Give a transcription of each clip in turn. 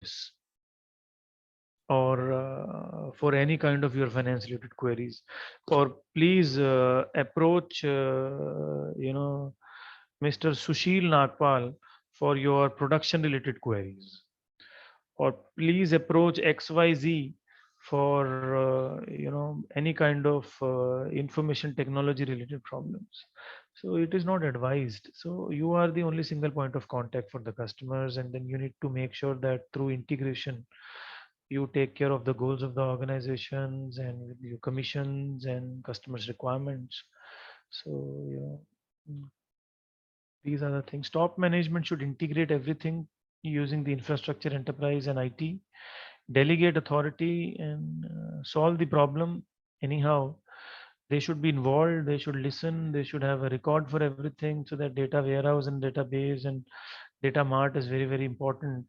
office or for any kind of your finance related queries, or please approach Mr. Sushil Nagpal for your production related queries, or please approach XYZ for any kind of information technology related problems. So it is not advised. So you are the only single point of contact for the customers, and then you need to make sure that through integration you take care of the goals of the organizations and with your commissions and customers requirements. So these are the things. Top management should integrate everything using the infrastructure, enterprise, and IT. Delegate authority and solve the problem anyhow. They should be involved. They should listen. They should have a record for everything, so that data warehouse and database and data mart is very, very important.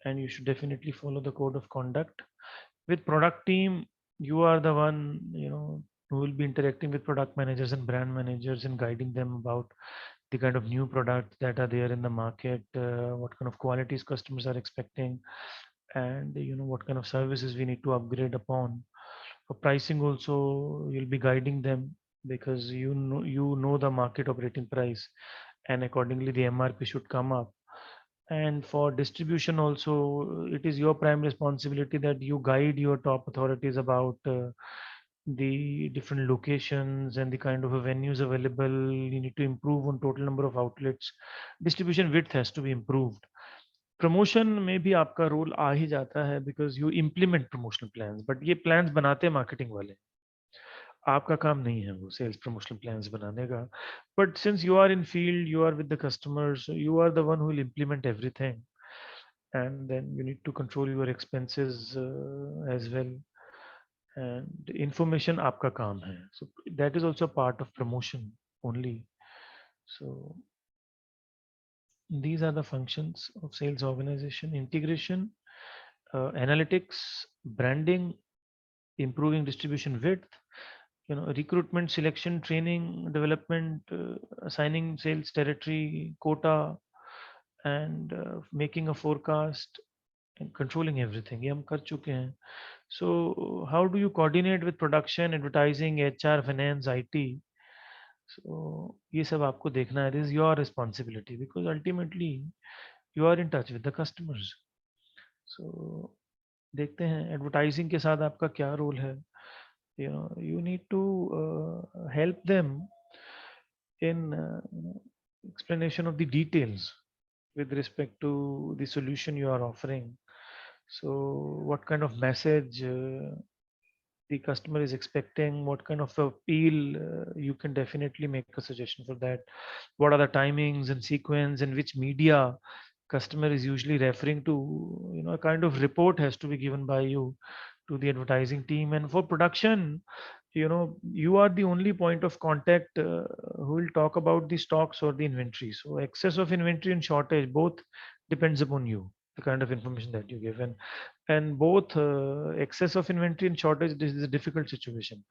And you should definitely follow the code of conduct. With product team, you are the one who will be interacting with product managers and brand managers and guiding them about the kind of new products that are there in the market, what kind of qualities customers are expecting, and what kind of services we need to upgrade upon. For pricing also, you'll be guiding them, because you know the market operating price, and accordingly the MRP should come up. And for distribution also, it is your prime responsibility that you guide your top authorities about the different locations and the kind of venues available. You need to improve on total number of outlets. Distribution width has to be improved. Promotion में भी आपका role आ ही जाता है, because you implement promotional plans, but ये plans बनाते हैं marketing वाले, आपका काम नहीं है वो सेल्स प्रमोशनल प्लान्स बनाने का. But since you are in field, you are with the customers, you are the one who will implement everything, and then you need to control your expenses as well. And information आपका काम है, so that is also part of promotion only. So these are the functions of sales organization: integration, analytics, branding, improving distribution width, recruitment, selection, training, development, assigning sales territory, quota, and making a forecast and controlling everything. ये हम कर चुके हैं. So how do you coordinate with production, advertising, HR, finance, IT? So ये सब आपको देखना है. This is your responsibility, because ultimately you are in touch with the customers. So देखते हैं एडवर्टाइजिंग के साथ आपका क्या रोल है. You need to help them in explanation of the details with respect to the solution you are offering. So what kind of message the customer is expecting, what kind of appeal, you can definitely make a suggestion for that. What are the timings and sequence, and which media customer is usually referring to. A kind of report has to be given by you to the advertising team. And for production, you are the only point of contact who will talk about the stocks or the inventory. So excess of inventory and shortage both depends upon you, the kind of information that you give. And both excess of inventory and shortage, this is a difficult situation.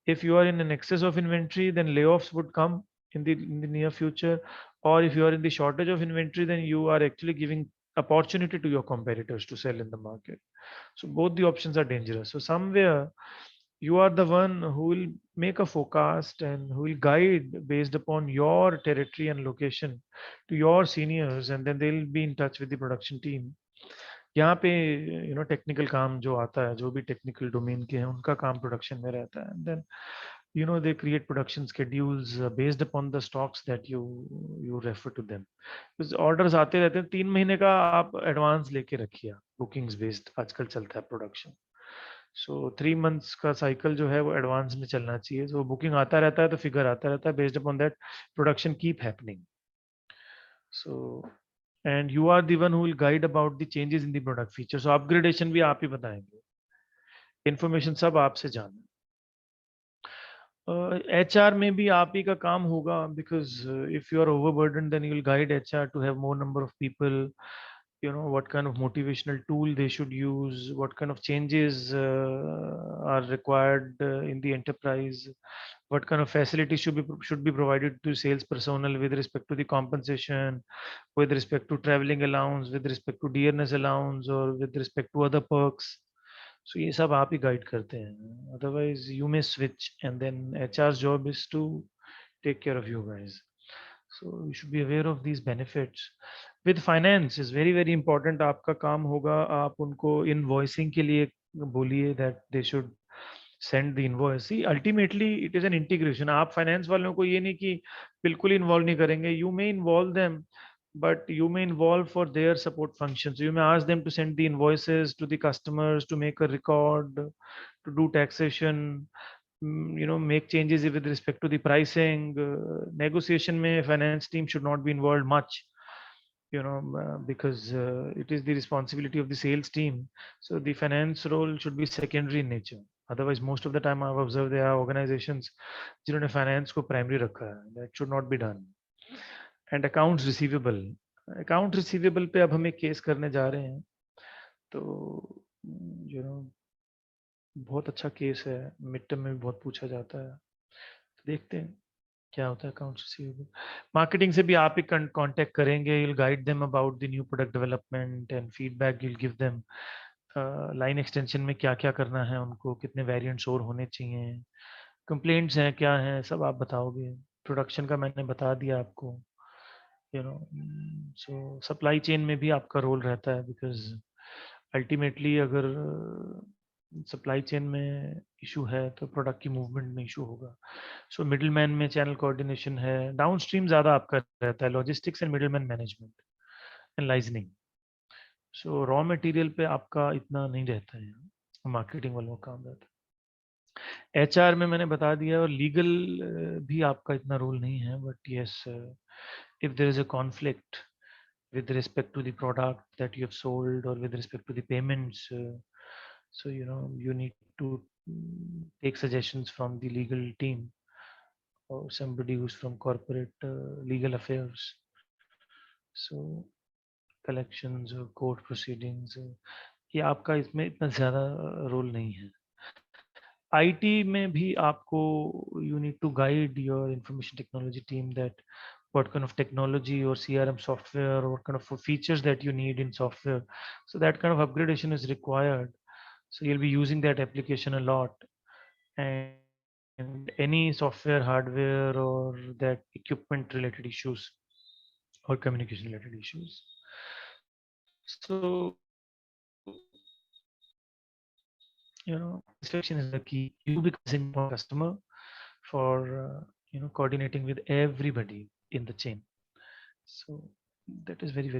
If you are in an excess of inventory, then layoffs would come in the near future. Or if you are in the shortage of inventory, then you are actually giving opportunity to your competitors to sell in the market. So both the options are dangerous. So somewhere you are the one who will make a forecast and who will guide based upon your territory and location to your seniors, and then they'll be in touch with the production team. यहाँ पे technical काम जो आता है, जो भी technical domain के हैं, उनका काम प्रोडक्शन में रहता है. And then they create production schedules based upon the stocks that you refer to them. Orders आते रहते हैं, 3 महीने का आप एडवांस लेके रखिए. बुकिंग्स बेस्ड आजकल चलता है प्रोडक्शन. सो 3 मंथ्स का साइकिल जो है वो एडवांस में चलना चाहिए. तो बुकिंग आता रहता है, तो फिगर आता रहता है. Based upon that production keep happening. So and you are the one who will guide about the changes in the product feature. So upgradation भी आप ही बताएंगे, इंफॉर्मेशन सब आपसे जाना. HR में भी आप ही का काम होगा, because if you are overburden then you will guide HR to have more number of people. What kind of motivational tool they should use, what kind of changes are required in the enterprise, what kind of facilities should be provided to sales personnel with respect to the compensation, with respect to traveling allowance, with respect to dearness allowance, or with respect to other perks. So ये सब आप ही guide करते हैं. Otherwise you may switch, and then HR's job is to take care of you guys. So you should be aware of these benefits. With finance is very very important. आपका काम होगा, आप उनको invoicing के लिए बोलिए that they should send the invoice. See, ultimately it is an integration. आप finance वालों को ये नहीं कि बिल्कुल involve नहीं करेंगे. You may involve them, but you may involve for their support functions. You may ask them to send the invoices to the customers, to make a record, to do taxation, make changes with respect to the pricing. Negotiation में finance team should not be involved much, because it is the responsibility of the sales team. So the finance role should be secondary in nature. Otherwise, most of the time I've observed there are organizations जिन्होंने finance को primary रखा है. That should not be done. And accounts receivable. Account receivable पे अब हम एक case करने जा रहे हैं. तो you know बहुत अच्छा केस है, मिड टर्म में भी बहुत पूछा जाता है. तो देखते हैं क्या होता है अकाउंट्स रिसीवेबल. मार्केटिंग से भी आप ही कांटेक्ट करेंगे. you'll guide them about the new product development and feedback you'll give them. Line extension में क्या क्या करना है उनको, कितने वेरिएंट्स और होने चाहिए, कंप्लेंट्स हैं क्या हैं, सब आप बताओगे. प्रोडक्शन का मैंने बता दिया आपको. सो सप्लाई चेन में भी आपका रोल रहता है, बिकॉज अल्टीमेटली अगर सप्लाई चेन में इशू है तो प्रोडक्ट की मूवमेंट में इशू होगा. सो मिडिल मैन में चैनल कोऑर्डिनेशन है. डाउन स्ट्रीम ज़्यादा आपका रहता है, logistics and middle man management and liaisoning. So raw material पे आपका इतना नहीं रहता है, मार्केटिंग वालों का काम रहता है. एचआर में मैंने बता दिया, और लीगल भी आपका इतना रोल नहीं है. But yes, if there is a conflict with respect to the product that you have sold or with respect to the payments, so you need to take suggestions from the legal team or somebody who's from corporate legal affairs. So collections or court proceedings, ये आपका इसमें इतना ज़्यादा role नहीं है. IT में भी आपको you need to guide your information technology team that what kind of technology or CRM software or what kind of features that you need in software. So that kind of upgradation is required. So you'll be using that application a lot, and any software, hardware, or that equipment related issues or communication related issues. So satisfaction is the key. You become a customer for coordinating with everybody in the chain. So that is very very